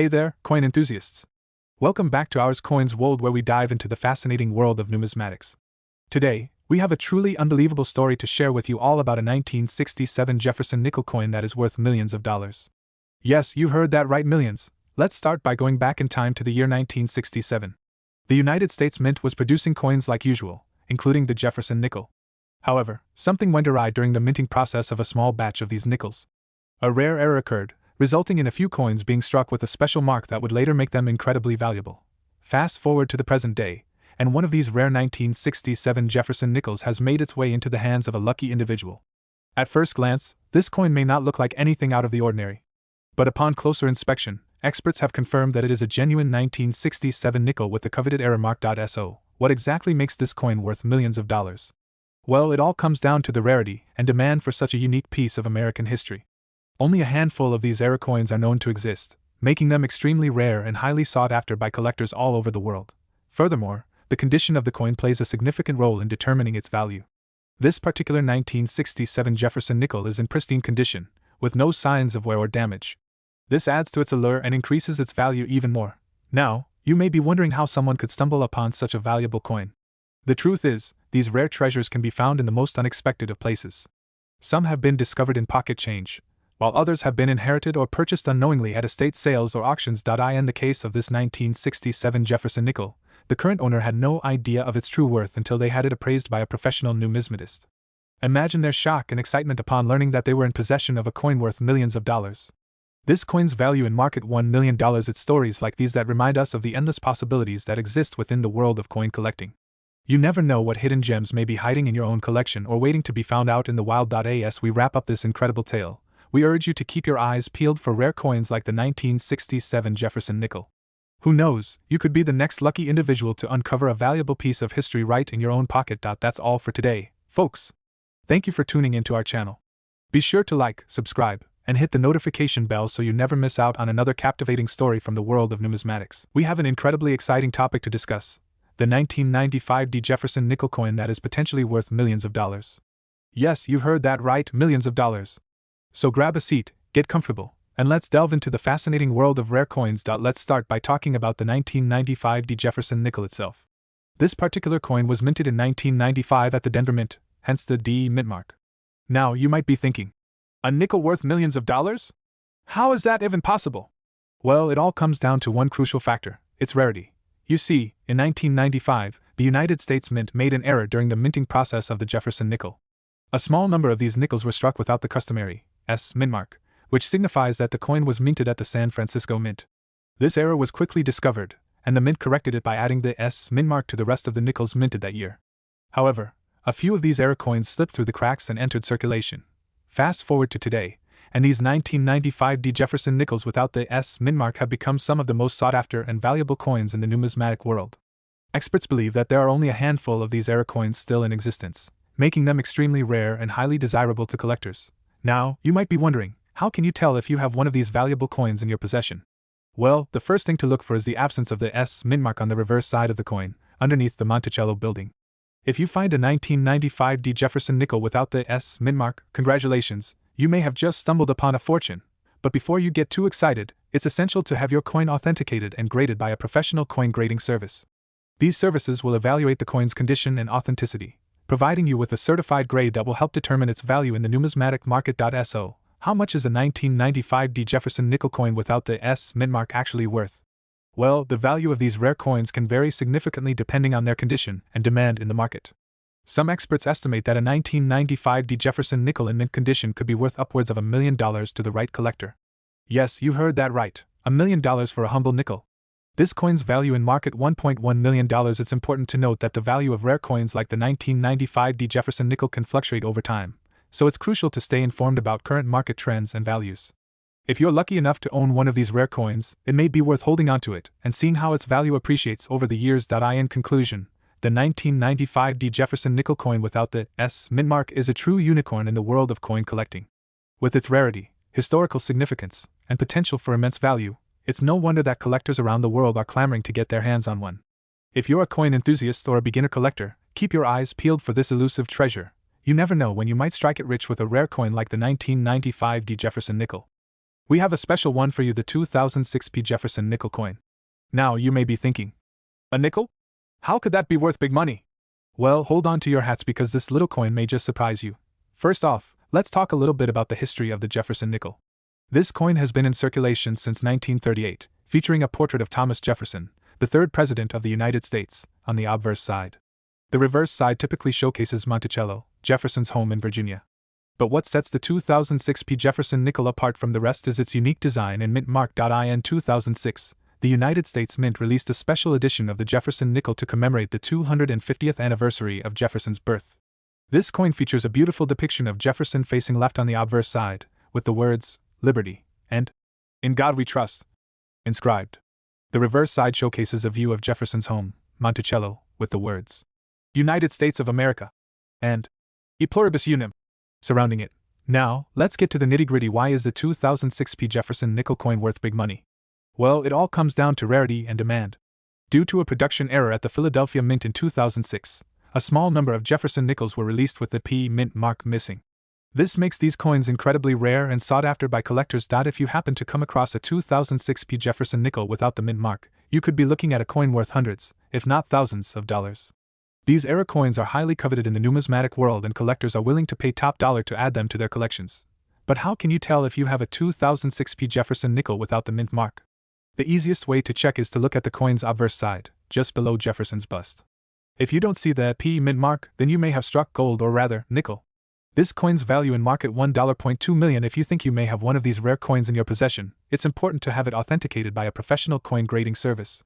Hey there, coin enthusiasts! Welcome back to our Coins World, where we dive into the fascinating world of numismatics. Today, we have a truly unbelievable story to share with you all about a 1967 Jefferson nickel coin that is worth millions of dollars. Yes, you heard that right, millions. Let's start by going back in time to the year 1967. The United States Mint was producing coins like usual, including the Jefferson nickel. However, something went awry during the minting process of a small batch of these nickels. A rare error occurred, resulting in a few coins being struck with a special mark that would later make them incredibly valuable. Fast forward to the present day, and one of these rare 1967 Jefferson nickels has made its way into the hands of a lucky individual. At first glance, this coin may not look like anything out of the ordinary. But upon closer inspection, experts have confirmed that it is a genuine 1967 nickel with the coveted error mark. So, what exactly makes this coin worth millions of dollars? Well, it all comes down to the rarity and demand for such a unique piece of American history. Only a handful of these error coins are known to exist, making them extremely rare and highly sought after by collectors all over the world. Furthermore, the condition of the coin plays a significant role in determining its value. This particular 1967 Jefferson nickel is in pristine condition, with no signs of wear or damage. This adds to its allure and increases its value even more. Now, you may be wondering how someone could stumble upon such a valuable coin. The truth is, these rare treasures can be found in the most unexpected of places. Some have been discovered in pocket change, while others have been inherited or purchased unknowingly at estate sales or auctions. In the case of this 1967 Jefferson nickel, the current owner had no idea of its true worth until they had it appraised by a professional numismatist. Imagine their shock and excitement upon learning that they were in possession of a coin worth millions of dollars. This coin's value in market $1 million. It's stories like these that remind us of the endless possibilities that exist within the world of coin collecting. You never know what hidden gems may be hiding in your own collection or waiting to be found out in the wild. As we wrap up this incredible tale, we urge you to keep your eyes peeled for rare coins like the 1967 Jefferson nickel. Who knows, you could be the next lucky individual to uncover a valuable piece of history right in your own pocket. That's all for today, folks. Thank you for tuning into our channel. Be sure to like, subscribe, and hit the notification bell so you never miss out on another captivating story from the world of numismatics. We have an incredibly exciting topic to discuss: the 1995 Jefferson nickel coin that is potentially worth millions of dollars. Yes, you heard that right, millions of dollars. So grab a seat, get comfortable, and let's delve into the fascinating world of rare coins. Let's start by talking about the 1995 Jefferson nickel itself. This particular coin was minted in 1995 at the Denver Mint, hence the D mint mark. Now, you might be thinking, a nickel worth millions of dollars? How is that even possible? Well, it all comes down to one crucial factor: its rarity. You see, in 1995, the United States Mint made an error during the minting process of the Jefferson nickel. A small number of these nickels were struck without the customary S mint mark, which signifies that the coin was minted at the San Francisco Mint. This error was quickly discovered, and the mint corrected it by adding the S mint mark to the rest of the nickels minted that year. However, a few of these error coins slipped through the cracks and entered circulation. Fast forward to today, and these 1995 Jefferson nickels without the S mint mark have become some of the most sought after and valuable coins in the numismatic world. Experts believe that there are only a handful of these error coins still in existence, making them extremely rare and highly desirable to collectors. Now, you might be wondering, how can you tell if you have one of these valuable coins in your possession? Well, the first thing to look for is the absence of the S mint mark on the reverse side of the coin, underneath the Monticello building. If you find a 1995 Jefferson nickel without the S mint mark, congratulations, you may have just stumbled upon a fortune. But before you get too excited, it's essential to have your coin authenticated and graded by a professional coin grading service. These services will evaluate the coin's condition and authenticity, providing you with a certified grade that will help determine its value in the numismatic market. So, how much is a 1995 Jefferson nickel coin without the S mint mark actually worth? Well, the value of these rare coins can vary significantly depending on their condition and demand in the market. Some experts estimate that a 1995 Jefferson nickel in mint condition could be worth upwards of $1 million to the right collector. Yes, you heard that right, $1 million for a humble nickel. This coin's value in market $1.1 million. It's important to note that the value of rare coins like the 1995 Jefferson nickel can fluctuate over time, so it's crucial to stay informed about current market trends and values. If you're lucky enough to own one of these rare coins, it may be worth holding onto it and seeing how its value appreciates over the years. In conclusion, the 1995 Jefferson nickel coin without the S mint mark is a true unicorn in the world of coin collecting. With its rarity, historical significance, and potential for immense value, it's no wonder that collectors around the world are clamoring to get their hands on one. If you're a coin enthusiast or a beginner collector, keep your eyes peeled for this elusive treasure. You never know when you might strike it rich with a rare coin like the 1995 Jefferson nickel. We have a special one for you, the 2006p Jefferson nickel coin. Now you may be thinking, a nickel? How could that be worth big money? Well, hold on to your hats because this little coin may just surprise you. First off, let's talk a little bit about the history of the Jefferson nickel. This coin has been in circulation since 1938, featuring a portrait of Thomas Jefferson, the third president of the United States, on the obverse side. The reverse side typically showcases Monticello, Jefferson's home in Virginia. But what sets the 2006p Jefferson nickel apart from the rest is its unique design and mint mark. In 2006, the United States Mint released a special edition of the Jefferson nickel to commemorate the 250th anniversary of Jefferson's birth. This coin features a beautiful depiction of Jefferson facing left on the obverse side, with the words, "Liberty," and "In God We Trust," inscribed. The reverse side showcases a view of Jefferson's home, Monticello, with the words, "United States of America," and "E Pluribus Unum," surrounding it. Now, let's get to the nitty-gritty. Why is the 2006p Jefferson nickel coin worth big money? Well, it all comes down to rarity and demand. Due to a production error at the Philadelphia Mint in 2006, a small number of Jefferson nickels were released with the P mint mark missing. This makes these coins incredibly rare and sought after by collectors. If you happen to come across a 2006p Jefferson nickel without the mint mark, you could be looking at a coin worth hundreds, if not thousands, of dollars. These era coins are highly coveted in the numismatic world and collectors are willing to pay top dollar to add them to their collections. But how can you tell if you have a 2006p Jefferson nickel without the mint mark? The easiest way to check is to look at the coin's obverse side, just below Jefferson's bust. If you don't see the P mint mark, then you may have struck gold, or rather, nickel. This coin's value in market $1.2 million. If you think you may have one of these rare coins in your possession, it's important to have it authenticated by a professional coin grading service.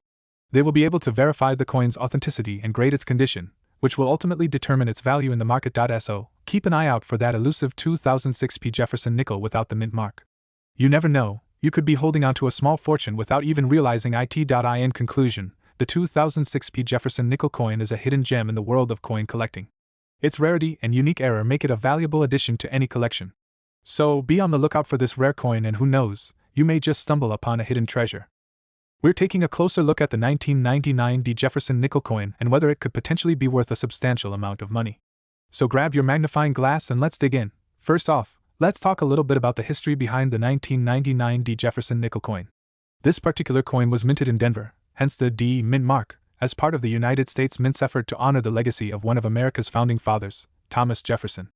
They will be able to verify the coin's authenticity and grade its condition, which will ultimately determine its value in the market. So, keep an eye out for that elusive 2006p Jefferson nickel without the mint mark. You never know, you could be holding onto a small fortune without even realizing it. In conclusion, the 2006p Jefferson nickel coin is a hidden gem in the world of coin collecting. Its rarity and unique era make it a valuable addition to any collection. So, be on the lookout for this rare coin, and who knows, you may just stumble upon a hidden treasure. We're taking a closer look at the 1999 Jefferson nickel coin and whether it could potentially be worth a substantial amount of money. So grab your magnifying glass and let's dig in. First off, let's talk a little bit about the history behind the 1999 Jefferson nickel coin. This particular coin was minted in Denver, hence the D mint mark, as part of the United States Mint's effort to honor the legacy of one of America's founding fathers, Thomas Jefferson.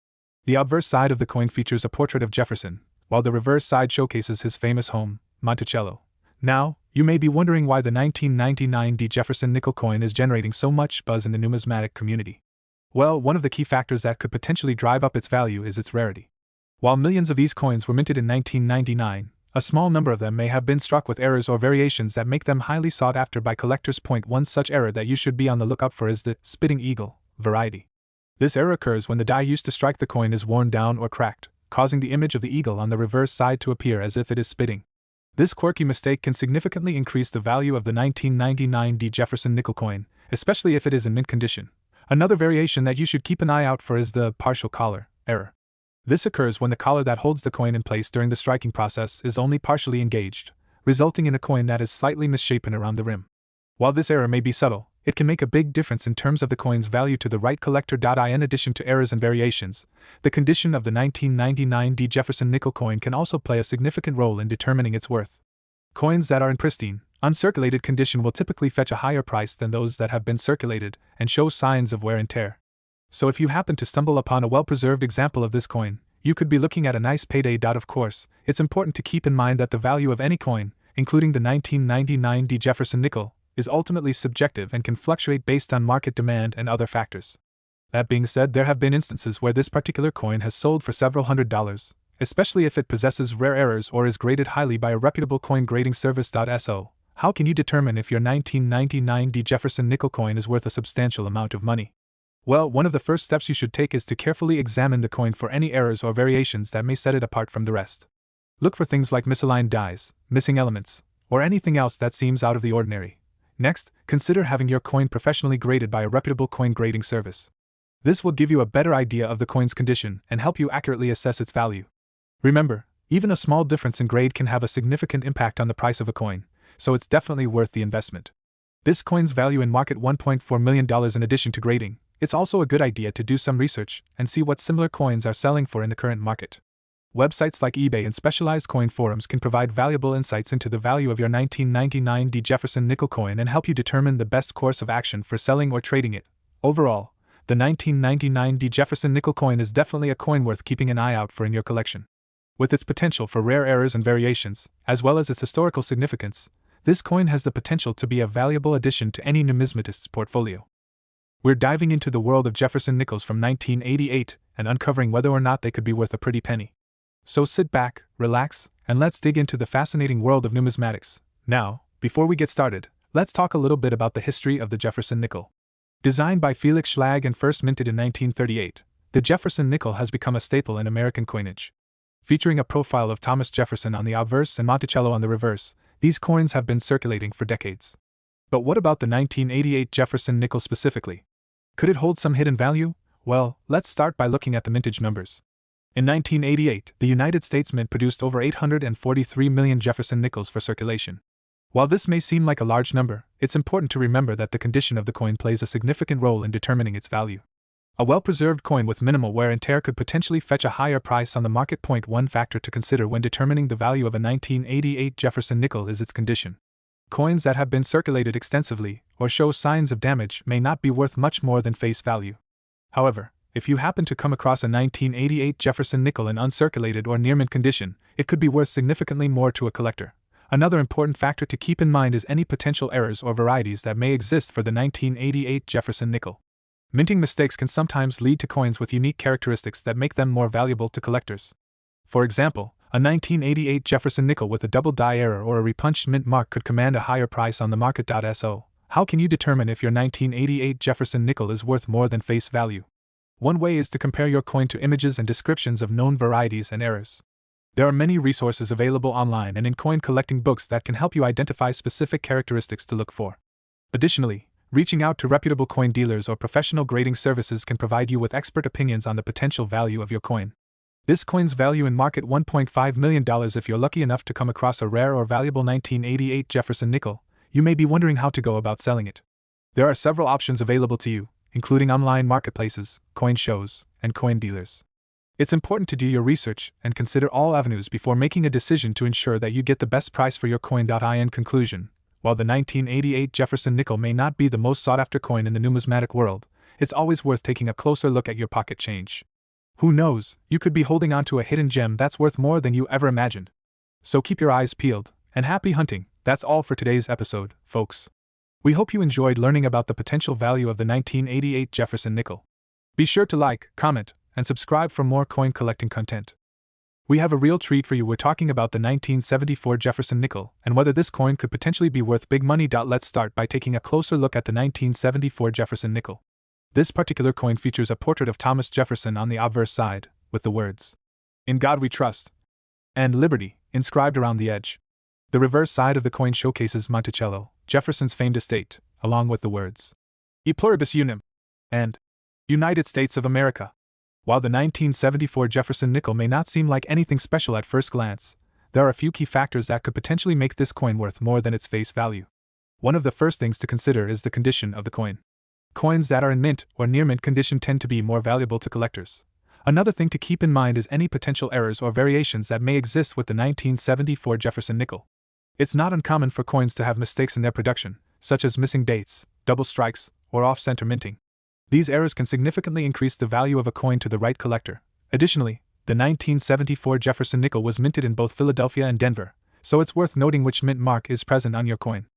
The obverse side of the coin features a portrait of Jefferson, while the reverse side showcases his famous home, Monticello. Now, you may be wondering why the 1999 Jefferson nickel coin is generating so much buzz in the numismatic community. Well, one of the key factors that could potentially drive up its value is its rarity. While millions of these coins were minted in 1999, a small number of them may have been struck with errors or variations that make them highly sought after by collectors. One such error that you should be on the lookout for is the spitting eagle variety. This error occurs when the die used to strike the coin is worn down or cracked, causing the image of the eagle on the reverse side to appear as if it is spitting. This quirky mistake can significantly increase the value of the 1999 Jefferson nickel coin, especially if it is in mint condition. Another variation that you should keep an eye out for is the partial collar error. This occurs when the collar that holds the coin in place during the striking process is only partially engaged, resulting in a coin that is slightly misshapen around the rim. While this error may be subtle, it can make a big difference in terms of the coin's value to the right collector. In addition to errors and variations, the condition of the 1999 Jefferson nickel coin can also play a significant role in determining its worth. Coins that are in pristine, uncirculated condition will typically fetch a higher price than those that have been circulated and show signs of wear and tear. So if you happen to stumble upon a well-preserved example of this coin, you could be looking at a nice payday. Of course, it's important to keep in mind that the value of any coin, including the 1999 Jefferson nickel, is ultimately subjective and can fluctuate based on market demand and other factors. That being said, there have been instances where this particular coin has sold for several $100s, especially if it possesses rare errors or is graded highly by a reputable coin grading service. So, how can you determine if your 1999 Jefferson nickel coin is worth a substantial amount of money? Well, one of the first steps you should take is to carefully examine the coin for any errors or variations that may set it apart from the rest. Look for things like misaligned dies, missing elements, or anything else that seems out of the ordinary. Next, consider having your coin professionally graded by a reputable coin grading service. This will give you a better idea of the coin's condition and help you accurately assess its value. Remember, even a small difference in grade can have a significant impact on the price of a coin, so it's definitely worth the investment. This coin's value in market $1.4 million. In addition to grading, it's also a good idea to do some research and see what similar coins are selling for in the current market. Websites like eBay and specialized coin forums can provide valuable insights into the value of your 1999 Jefferson nickel coin and help you determine the best course of action for selling or trading it. Overall, the 1999 Jefferson nickel coin is definitely a coin worth keeping an eye out for in your collection. With its potential for rare errors and variations, as well as its historical significance, this coin has the potential to be a valuable addition to any numismatist's portfolio. We're diving into the world of Jefferson nickels from 1988 and uncovering whether or not they could be worth a pretty penny. So sit back, relax, and let's dig into the fascinating world of numismatics. Now, before we get started, let's talk a little bit about the history of the Jefferson nickel. Designed by Felix Schlag and first minted in 1938, the Jefferson nickel has become a staple in American coinage. Featuring a profile of Thomas Jefferson on the obverse and Monticello on the reverse, these coins have been circulating for decades. But what about the 1988 Jefferson nickel specifically? Could it hold some hidden value? Well, let's start by looking at the mintage numbers. In 1988, the United States Mint produced over 843 million Jefferson nickels for circulation. While this may seem like a large number, it's important to remember that the condition of the coin plays a significant role in determining its value. A well-preserved coin with minimal wear and tear could potentially fetch a higher price on the market. One factor to consider when determining the value of a 1988 Jefferson nickel is its condition. Coins that have been circulated extensively or show signs of damage may not be worth much more than face value. However, if you happen to come across a 1988 Jefferson nickel in uncirculated or near-mint condition, it could be worth significantly more to a collector. Another important factor to keep in mind is any potential errors or varieties that may exist for the 1988 Jefferson nickel. Minting mistakes can sometimes lead to coins with unique characteristics that make them more valuable to collectors. For example, a 1988 Jefferson nickel with a double die error or a repunched mint mark could command a higher price on the market. So, how can you determine if your 1988 Jefferson nickel is worth more than face value? One way is to compare your coin to images and descriptions of known varieties and errors. There are many resources available online and in coin collecting books that can help you identify specific characteristics to look for. Additionally, reaching out to reputable coin dealers or professional grading services can provide you with expert opinions on the potential value of your coin. This coin's value in market $1.5 million. If you're lucky enough to come across a rare or valuable 1988 Jefferson nickel, you may be wondering how to go about selling it. There are several options available to you, including online marketplaces, coin shows, and coin dealers. It's important to do your research and consider all avenues before making a decision to ensure that you get the best price for your coin. In conclusion, while the 1988 Jefferson nickel may not be the most sought-after coin in the numismatic world, it's always worth taking a closer look at your pocket change. Who knows, you could be holding onto a hidden gem that's worth more than you ever imagined. So keep your eyes peeled, and happy hunting. That's all for today's episode, folks. We hope you enjoyed learning about the potential value of the 1988 Jefferson nickel. Be sure to like, comment, and subscribe for more coin collecting content. We have a real treat for you. We're talking about the 1974 Jefferson nickel and whether this coin could potentially be worth big money. Let's start by taking a closer look at the 1974 Jefferson nickel. This particular coin features a portrait of Thomas Jefferson on the obverse side, with the words, "In God We Trust," and "Liberty," inscribed around the edge. The reverse side of the coin showcases Monticello, Jefferson's famed estate, along with the words, "E Pluribus Unum," and "United States of America." While the 1974 Jefferson nickel may not seem like anything special at first glance, there are a few key factors that could potentially make this coin worth more than its face value. One of the first things to consider is the condition of the coin. Coins that are in mint or near mint condition tend to be more valuable to collectors. Another thing to keep in mind is any potential errors or variations that may exist with the 1974 Jefferson nickel. It's not uncommon for coins to have mistakes in their production, such as missing dates, double strikes, or off-center minting. These errors can significantly increase the value of a coin to the right collector. Additionally, the 1974 Jefferson nickel was minted in both Philadelphia and Denver, so it's worth noting which mint mark is present on your coin.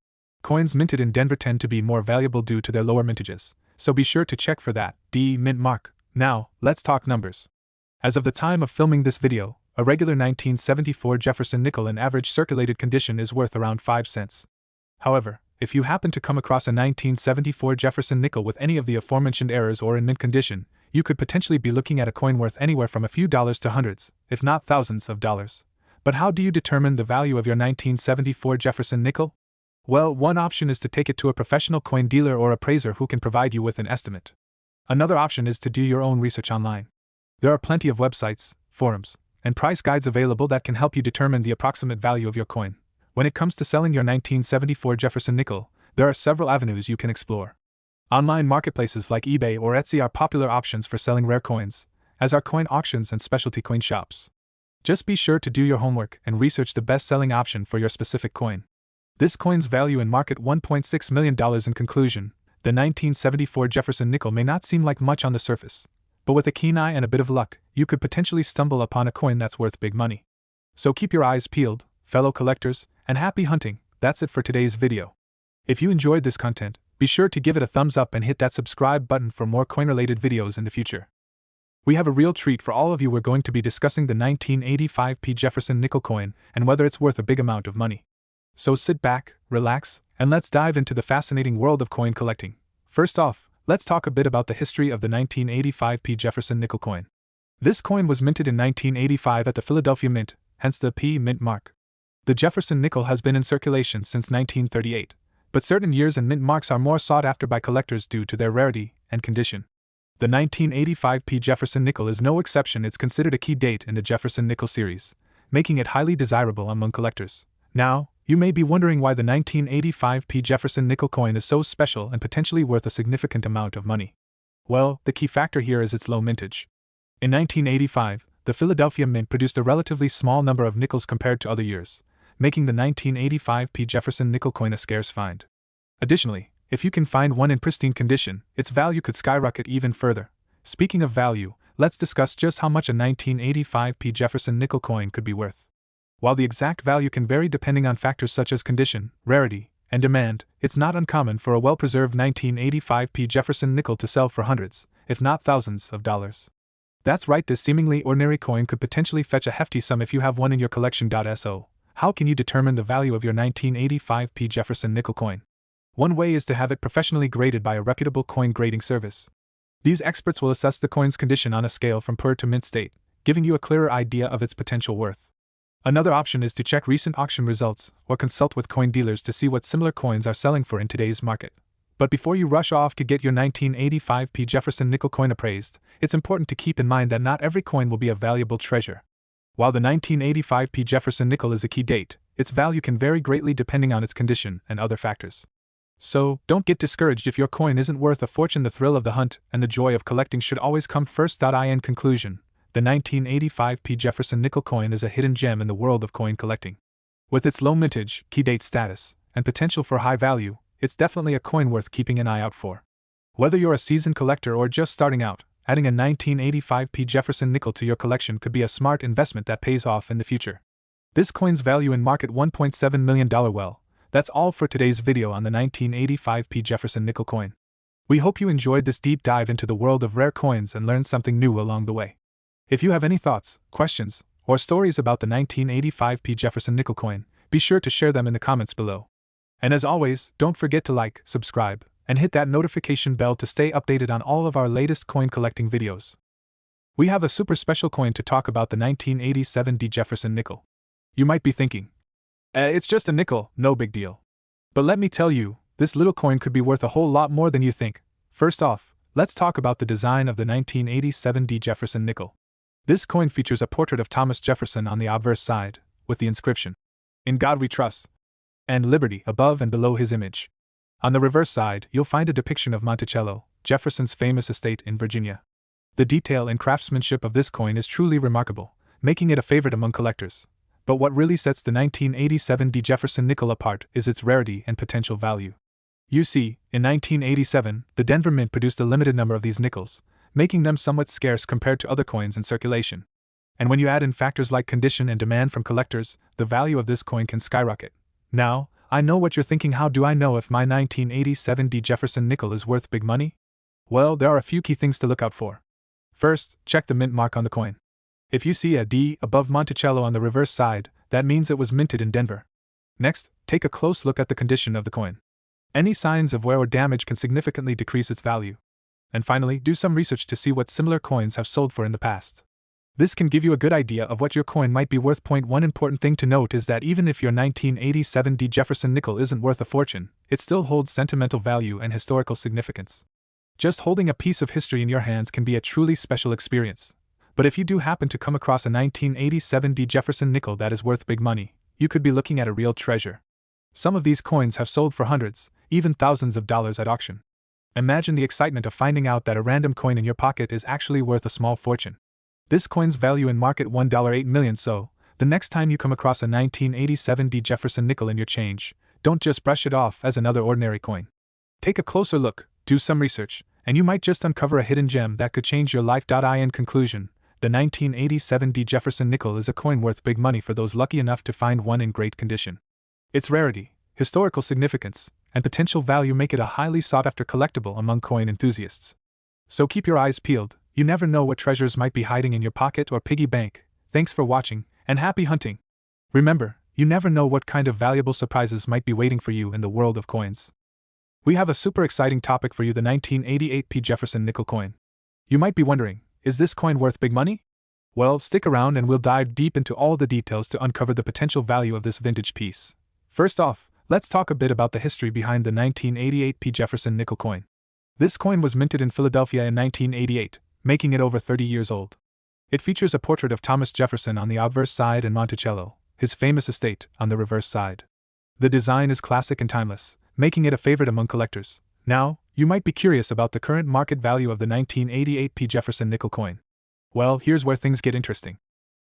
Coins minted in Denver tend to be more valuable due to their lower mintages, so be sure to check for that D mint mark. Now, let's talk numbers. As of the time of filming this video, a regular 1974 Jefferson nickel in average circulated condition is worth around 5 cents. However, if you happen to come across a 1974 Jefferson nickel with any of the aforementioned errors or in mint condition, you could potentially be looking at a coin worth anywhere from a few dollars to hundreds, if not thousands of dollars. But how do you determine the value of your 1974 Jefferson nickel? Well, one option is to take it to a professional coin dealer or appraiser who can provide you with an estimate. Another option is to do your own research online. There are plenty of websites, forums, and price guides available that can help you determine the approximate value of your coin. When it comes to selling your 1974 Jefferson nickel, there are several avenues you can explore. Online marketplaces like eBay or Etsy are popular options for selling rare coins, as are coin auctions and specialty coin shops. Just be sure to do your homework and research the best-selling option for your specific coin. This coin's value in market $1.6 million. In conclusion, the 1974 Jefferson nickel may not seem like much on the surface, but with a keen eye and a bit of luck, you could potentially stumble upon a coin that's worth big money. So keep your eyes peeled, fellow collectors, and happy hunting. That's it for today's video. If you enjoyed this content, be sure to give it a thumbs up and hit that subscribe button for more coin-related videos in the future. We have a real treat for all of you. We're going to be discussing the 1985p Jefferson nickel coin and whether it's worth a big amount of money. So sit back, relax, and let's dive into the fascinating world of coin collecting. First off, let's talk a bit about the history of the 1985p Jefferson nickel coin. This coin was minted in 1985 at the Philadelphia Mint, hence the P mint mark. The Jefferson nickel has been in circulation since 1938, but certain years and mint marks are more sought after by collectors due to their rarity and condition. The 1985p Jefferson nickel is no exception. It's considered a key date in the Jefferson nickel series, making it highly desirable among collectors. Now, you may be wondering why the 1985p Jefferson nickel coin is so special and potentially worth a significant amount of money. Well, the key factor here is its low mintage. In 1985, the Philadelphia Mint produced a relatively small number of nickels compared to other years, making the 1985p Jefferson nickel coin a scarce find. Additionally, if you can find one in pristine condition, its value could skyrocket even further. Speaking of value, let's discuss just how much a 1985p Jefferson nickel coin could be worth. While the exact value can vary depending on factors such as condition, rarity, and demand, it's not uncommon for a well-preserved 1985p Jefferson nickel to sell for hundreds, if not thousands, of dollars. That's right, this seemingly ordinary coin could potentially fetch a hefty sum if you have one in your collection. So, how can you determine the value of your 1985p Jefferson nickel coin? One way is to have it professionally graded by a reputable coin grading service. These experts will assess the coin's condition on a scale from poor to mint state, giving you a clearer idea of its potential worth. Another option is to check recent auction results or consult with coin dealers to see what similar coins are selling for in today's market. But before you rush off to get your 1985p Jefferson nickel coin appraised, it's important to keep in mind that not every coin will be a valuable treasure. While the 1985p Jefferson nickel is a key date, its value can vary greatly depending on its condition and other factors. So, don't get discouraged if your coin isn't worth a fortune. The thrill of the hunt and the joy of collecting should always come first. In conclusion, the 1985p Jefferson nickel coin is a hidden gem in the world of coin collecting. With its low mintage, key date status, and potential for high value, it's definitely a coin worth keeping an eye out for. Whether you're a seasoned collector or just starting out, adding a 1985p Jefferson nickel to your collection could be a smart investment that pays off in the future. This coin's value in market $1.7 million. Well, that's all for today's video on the 1985p Jefferson nickel coin. We hope you enjoyed this deep dive into the world of rare coins and learned something new along the way. If you have any thoughts, questions, or stories about the 1985p Jefferson nickel coin, be sure to share them in the comments below. And as always, don't forget to like, subscribe, and hit that notification bell to stay updated on all of our latest coin collecting videos. We have a super special coin to talk about, the 1987D Jefferson nickel. You might be thinking, it's just a nickel, no big deal. But let me tell you, this little coin could be worth a whole lot more than you think. First off, let's talk about the design of the 1987D Jefferson nickel. This coin features a portrait of Thomas Jefferson on the obverse side, with the inscription, "In God We Trust," and "Liberty" above and below his image. On the reverse side, you'll find a depiction of Monticello, Jefferson's famous estate in Virginia. The detail and craftsmanship of this coin is truly remarkable, making it a favorite among collectors. But what really sets the 1987D Jefferson nickel apart is its rarity and potential value. You see, in 1987, the Denver Mint produced a limited number of these nickels, making them somewhat scarce compared to other coins in circulation. And when you add in factors like condition and demand from collectors, the value of this coin can skyrocket. Now, I know what you're thinking: how do I know if my 1987D Jefferson nickel is worth big money? Well, there are a few key things to look out for. First, check the mint mark on the coin. If you see a D above Monticello on the reverse side, that means it was minted in Denver. Next, take a close look at the condition of the coin. Any signs of wear or damage can significantly decrease its value. And finally, do some research to see what similar coins have sold for in the past. This can give you a good idea of what your coin might be worth. One important thing to note is that even if your 1987D Jefferson nickel isn't worth a fortune, it still holds sentimental value and historical significance. Just holding a piece of history in your hands can be a truly special experience. But if you do happen to come across a 1987D Jefferson nickel that is worth big money, you could be looking at a real treasure. Some of these coins have sold for hundreds, even thousands of dollars at auction. Imagine the excitement of finding out that a random coin in your pocket is actually worth a small fortune. This coin's value in market $1.8 million, so the next time you come across a 1987 Jefferson nickel in your change, don't just brush it off as another ordinary coin. Take a closer look, do some research, and you might just uncover a hidden gem that could change your life. In conclusion, the 1987 Jefferson nickel is a coin worth big money for those lucky enough to find one in great condition. Its rarity, historical significance, and potential value make it a highly sought-after collectible among coin enthusiasts. So keep your eyes peeled, you never know what treasures might be hiding in your pocket or piggy bank. Thanks for watching, and happy hunting! Remember, you never know what kind of valuable surprises might be waiting for you in the world of coins. We have a super exciting topic for you, the 1988 Jefferson nickel coin. You might be wondering, is this coin worth big money? Well, stick around and we'll dive deep into all the details to uncover the potential value of this vintage piece. First off, let's talk a bit about the history behind the 1988 Jefferson nickel coin. This coin was minted in Philadelphia in 1988, making it over 30 years old. It features a portrait of Thomas Jefferson on the obverse side and Monticello, his famous estate, on the reverse side. The design is classic and timeless, making it a favorite among collectors. Now, you might be curious about the current market value of the 1988 Jefferson nickel coin. Well, here's where things get interesting.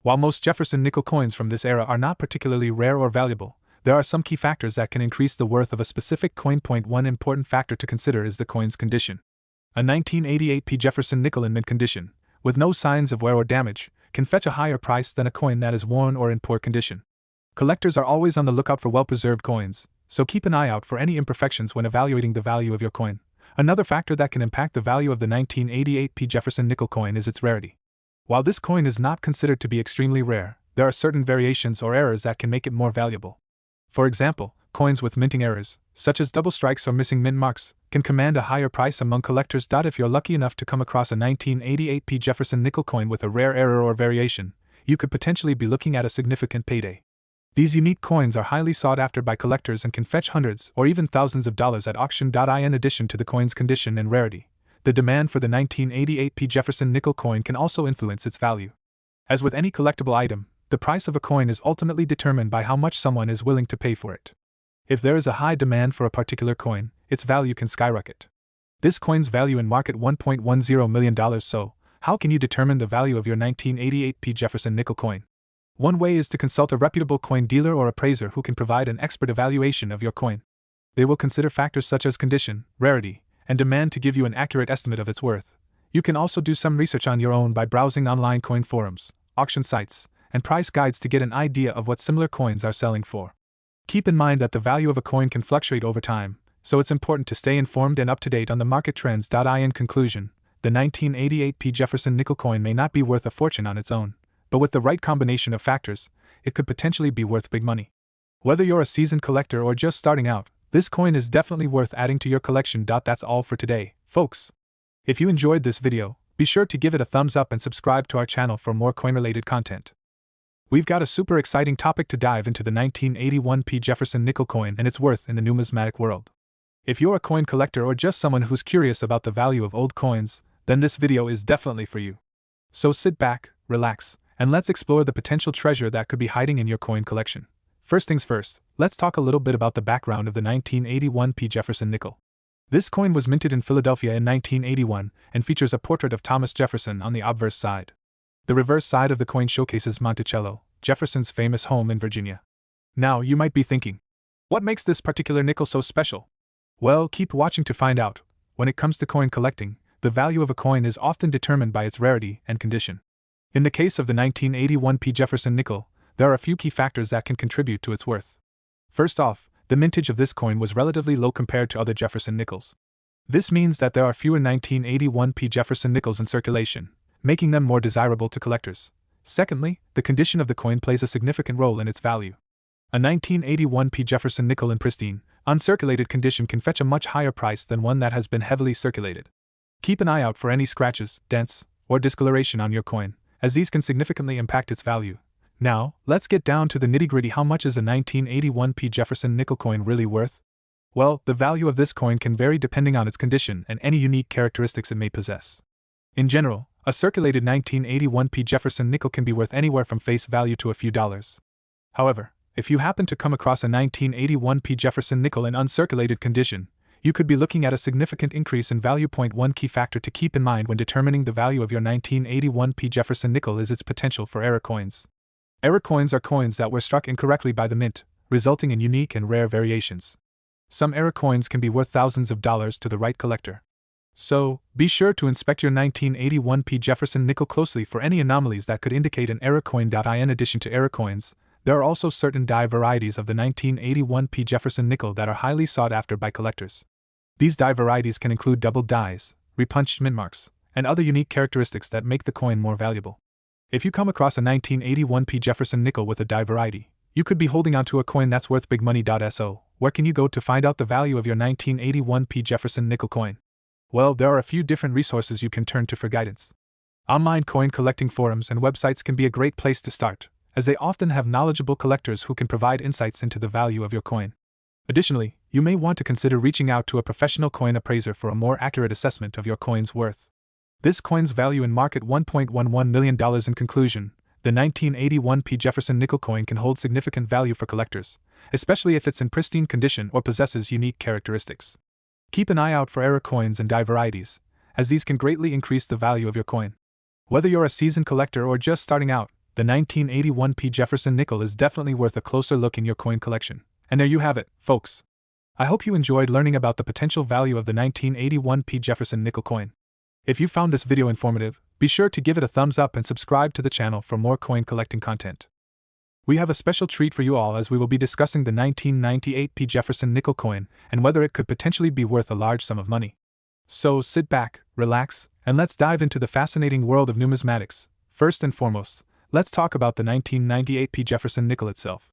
While most Jefferson nickel coins from this era are not particularly rare or valuable, there are some key factors that can increase the worth of a specific coin. One important factor to consider is the coin's condition. A 1988 Jefferson nickel in mint condition, with no signs of wear or damage, can fetch a higher price than a coin that is worn or in poor condition. Collectors are always on the lookout for well-preserved coins, so keep an eye out for any imperfections when evaluating the value of your coin. Another factor that can impact the value of the 1988 Jefferson nickel coin is its rarity. While this coin is not considered to be extremely rare, there are certain variations or errors that can make it more valuable. For example, coins with minting errors, such as double strikes or missing mint marks, can command a higher price among collectors. If you're lucky enough to come across a 1988 Jefferson nickel coin with a rare error or variation, you could potentially be looking at a significant payday. These unique coins are highly sought after by collectors and can fetch hundreds or even thousands of dollars at auction. In addition to the coin's condition and rarity, the demand for the 1988 Jefferson nickel coin can also influence its value. As with any collectible item, the price of a coin is ultimately determined by how much someone is willing to pay for it. If there is a high demand for a particular coin, its value can skyrocket. This coin's value in market $1.10 million. So, how can you determine the value of your 1988 Jefferson nickel coin? One way is to consult a reputable coin dealer or appraiser who can provide an expert evaluation of your coin. They will consider factors such as condition, rarity, and demand to give you an accurate estimate of its worth. You can also do some research on your own by browsing online coin forums, auction sites, and price guides to get an idea of what similar coins are selling for. Keep in mind that the value of a coin can fluctuate over time, so it's important to stay informed and up to date on the market trends. In conclusion, the 1988 Jefferson nickel coin may not be worth a fortune on its own, but with the right combination of factors, it could potentially be worth big money. Whether you're a seasoned collector or just starting out, this coin is definitely worth adding to your collection. That's all for today, folks. If you enjoyed this video, be sure to give it a thumbs up and subscribe to our channel for more coin-related content. We've got a super exciting topic to dive into: the 1981 Jefferson nickel coin and its worth in the numismatic world. If you're a coin collector or just someone who's curious about the value of old coins, then this video is definitely for you. So sit back, relax, and let's explore the potential treasure that could be hiding in your coin collection. First things first, let's talk a little bit about the background of the 1981 Jefferson nickel. This coin was minted in Philadelphia in 1981 and features a portrait of Thomas Jefferson on the obverse side. The reverse side of the coin showcases Monticello, Jefferson's famous home in Virginia. Now, you might be thinking, what makes this particular nickel so special? Well, keep watching to find out. When it comes to coin collecting, the value of a coin is often determined by its rarity and condition. In the case of the 1981 Jefferson nickel, there are a few key factors that can contribute to its worth. First off, the mintage of this coin was relatively low compared to other Jefferson nickels. This means that there are fewer 1981 Jefferson nickels in circulation, making them more desirable to collectors. Secondly, the condition of the coin plays a significant role in its value. A 1981 Jefferson nickel in pristine, uncirculated condition can fetch a much higher price than one that has been heavily circulated. Keep an eye out for any scratches, dents, or discoloration on your coin, as these can significantly impact its value. Now, let's get down to the nitty-gritty. How much is a 1981 Jefferson nickel coin really worth? Well, the value of this coin can vary depending on its condition and any unique characteristics it may possess. In general, a circulated 1981 Jefferson nickel can be worth anywhere from face value to a few dollars. However, if you happen to come across a 1981 Jefferson nickel in uncirculated condition, you could be looking at a significant increase in value. One key factor to keep in mind when determining the value of your 1981 P. Jefferson nickel is its potential for error coins. Error coins are coins that were struck incorrectly by the mint, resulting in unique and rare variations. Some error coins can be worth thousands of dollars to the right collector. So, be sure to inspect your 1981 P. Jefferson nickel closely for any anomalies that could indicate an error coin. In addition to error coins, there are also certain die varieties of the 1981 P. Jefferson nickel that are highly sought after by collectors. These die varieties can include doubled dies, repunched mint marks, and other unique characteristics that make the coin more valuable. If you come across a 1981 P. Jefferson nickel with a die variety, you could be holding onto a coin that's worth big money. So, where can you go to find out the value of your 1981 P. Jefferson nickel coin? Well, there are a few different resources you can turn to for guidance. Online coin collecting forums and websites can be a great place to start, as they often have knowledgeable collectors who can provide insights into the value of your coin. Additionally, you may want to consider reaching out to a professional coin appraiser for a more accurate assessment of your coin's worth. This coin's value in market $1.11 million. In conclusion, the 1981 P. Jefferson nickel coin can hold significant value for collectors, especially if it's in pristine condition or possesses unique characteristics. Keep an eye out for error coins and die varieties, as these can greatly increase the value of your coin. Whether you're a seasoned collector or just starting out, the 1981 P. Jefferson nickel is definitely worth a closer look in your coin collection. And there you have it, folks. I hope you enjoyed learning about the potential value of the 1981 P. Jefferson nickel coin. If you found this video informative, be sure to give it a thumbs up and subscribe to the channel for more coin collecting content. We have a special treat for you all as we will be discussing the 1998 P. Jefferson nickel coin and whether it could potentially be worth a large sum of money. So sit back, relax, and let's dive into the fascinating world of numismatics. First and foremost, let's talk about the 1998 P. Jefferson nickel itself.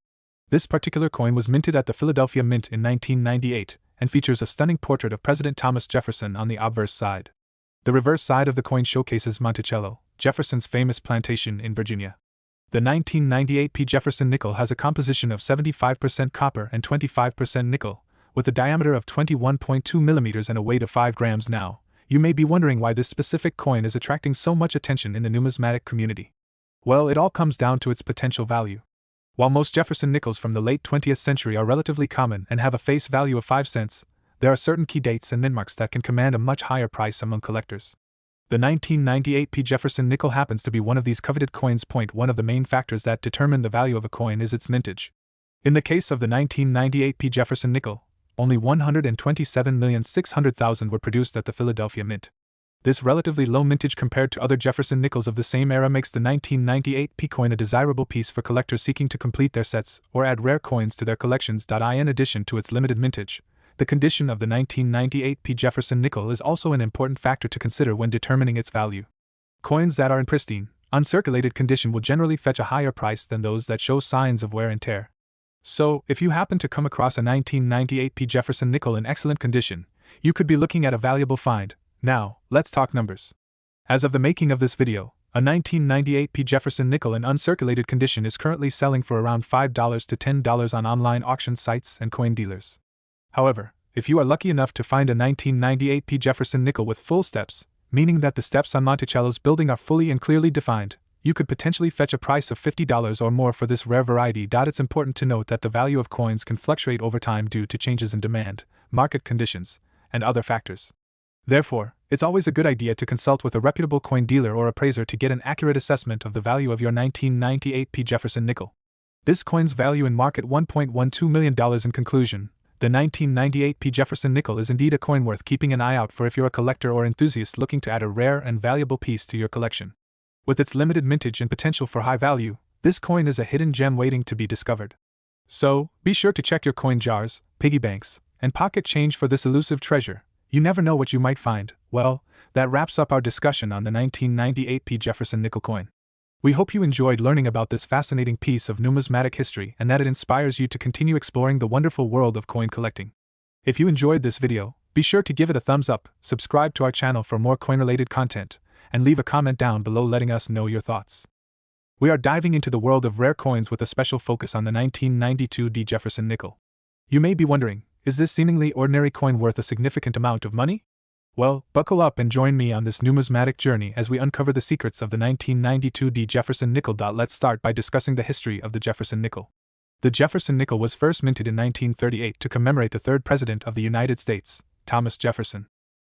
This particular coin was minted at the Philadelphia Mint in 1998 and features a stunning portrait of President Thomas Jefferson on the obverse side. The reverse side of the coin showcases Monticello, Jefferson's famous plantation in Virginia. The 1998 P. Jefferson nickel has a composition of 75% copper and 25% nickel, with a diameter of 21.2 millimeters and a weight of 5 grams. Now, you may be wondering why this specific coin is attracting so much attention in the numismatic community. Well, it all comes down to its potential value. While most Jefferson nickels from the late 20th century are relatively common and have a face value of 5 cents, there are certain key dates and mint marks that can command a much higher price among collectors. The 1998 P. Jefferson nickel happens to be one of these coveted coins. One of the main factors that determine the value of a coin is its mintage. In the case of the 1998 P. Jefferson nickel, only 127,600,000 were produced at the Philadelphia Mint. This relatively low mintage compared to other Jefferson nickels of the same era makes the 1998 P coin a desirable piece for collectors seeking to complete their sets or add rare coins to their collections. In addition to its limited mintage, the condition of the 1998 P. Jefferson nickel is also an important factor to consider when determining its value. Coins that are in pristine, uncirculated condition will generally fetch a higher price than those that show signs of wear and tear. So, if you happen to come across a 1998 P. Jefferson nickel in excellent condition, you could be looking at a valuable find. Now, let's talk numbers. As of the making of this video, a 1998 P. Jefferson nickel in uncirculated condition is currently selling for around $5 to $10 on online auction sites and coin dealers. However, if you are lucky enough to find a 1998 P. Jefferson nickel with full steps, meaning that the steps on Monticello's building are fully and clearly defined, you could potentially fetch a price of $50 or more for this rare variety. It's important to note that the value of coins can fluctuate over time due to changes in demand, market conditions, and other factors. Therefore, it's always a good idea to consult with a reputable coin dealer or appraiser to get an accurate assessment of the value of your 1998 P. Jefferson nickel. This coin's value in market $1.12 million. In conclusion, the 1998 P. Jefferson nickel is indeed a coin worth keeping an eye out for if you're a collector or enthusiast looking to add a rare and valuable piece to your collection. With its limited mintage and potential for high value, this coin is a hidden gem waiting to be discovered. So, be sure to check your coin jars, piggy banks, and pocket change for this elusive treasure. You never know what you might find. Well, that wraps up our discussion on the 1998 P. Jefferson nickel coin. We hope you enjoyed learning about this fascinating piece of numismatic history and that it inspires you to continue exploring the wonderful world of coin collecting. If you enjoyed this video, be sure to give it a thumbs up, subscribe to our channel for more coin-related content, and leave a comment down below letting us know your thoughts. We are diving into the world of rare coins with a special focus on the 1992 D. Jefferson nickel. You may be wondering, is this seemingly ordinary coin worth a significant amount of money? Well, buckle up and join me on this numismatic journey as we uncover the secrets of the 1992 D. Jefferson nickel. Let's start by discussing the history of the Jefferson nickel. The Jefferson nickel was first minted in 1938 to commemorate the third President of the United States, Thomas Jefferson.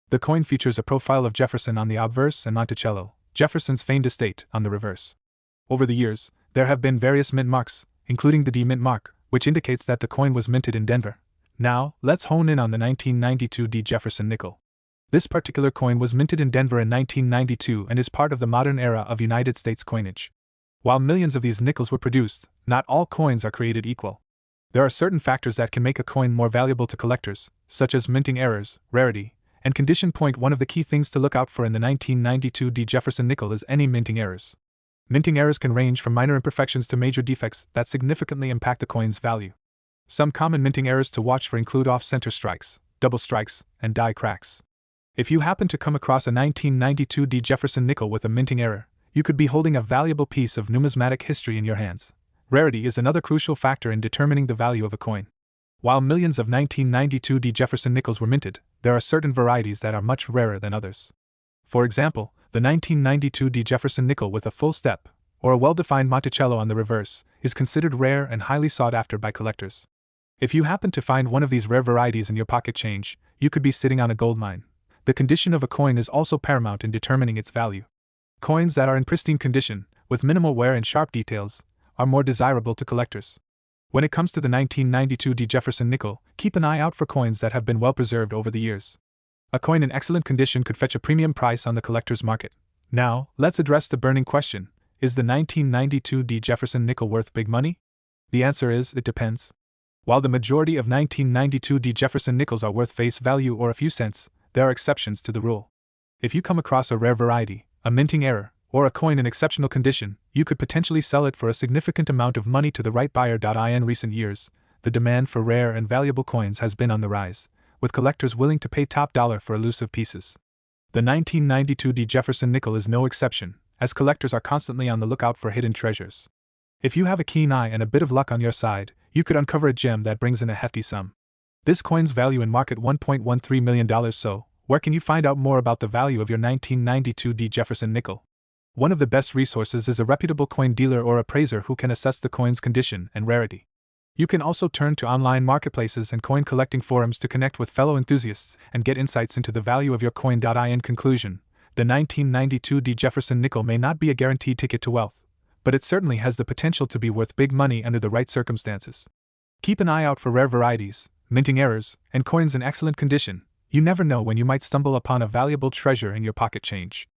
The coin features a profile of Jefferson on the obverse and Monticello, Jefferson's famed estate, on the reverse. Over the years, there have been various mint marks, including the D mint mark, which indicates that the coin was minted in Denver. Now, let's hone in on the 1992 D Jefferson nickel. This particular coin was minted in Denver in 1992 and is part of the modern era of United States coinage. While millions of these nickels were produced, not all coins are created equal. There are certain factors that can make a coin more valuable to collectors, such as minting errors, rarity, and condition. One of the key things to look out for in the 1992 D Jefferson nickel is any minting errors. Minting errors can range from minor imperfections to major defects that significantly impact the coin's value. Some common minting errors to watch for include off-center strikes, double strikes, and die cracks. If you happen to come across a 1992 D Jefferson nickel with a minting error, you could be holding a valuable piece of numismatic history in your hands. Rarity is another crucial factor in determining the value of a coin. While millions of 1992 D Jefferson nickels were minted, there are certain varieties that are much rarer than others. For example, the 1992 D Jefferson nickel with a full step, or a well-defined Monticello on the reverse, is considered rare and highly sought after by collectors. If you happen to find one of these rare varieties in your pocket change, you could be sitting on a gold mine. The condition of a coin is also paramount in determining its value. Coins that are in pristine condition, with minimal wear and sharp details, are more desirable to collectors. When it comes to the 1992 D Jefferson nickel, keep an eye out for coins that have been well preserved over the years. A coin in excellent condition could fetch a premium price on the collector's market. Now, let's address the burning question: is the 1992 D Jefferson nickel worth big money? The answer is, it depends. While the majority of 1992 D Jefferson nickels are worth face value or a few cents, there are exceptions to the rule. If you come across a rare variety, a minting error, or a coin in exceptional condition, you could potentially sell it for a significant amount of money to the right buyer. In recent years, the demand for rare and valuable coins has been on the rise, with collectors willing to pay top dollar for elusive pieces. The 1992 D Jefferson nickel is no exception, as collectors are constantly on the lookout for hidden treasures. If you have a keen eye and a bit of luck on your side, you could uncover a gem that brings in a hefty sum. This coin's value in market $1.13 million. So, where can you find out more about the value of your 1992 D Jefferson nickel? One of the best resources is a reputable coin dealer or appraiser who can assess the coin's condition and rarity. You can also turn to online marketplaces and coin collecting forums to connect with fellow enthusiasts and get insights into the value of your coin. In conclusion, the 1992 D Jefferson nickel may not be a guaranteed ticket to wealth, but it certainly has the potential to be worth big money under the right circumstances. Keep an eye out for rare varieties, minting errors, and coins in excellent condition. You never know when you might stumble upon a valuable treasure in your pocket change.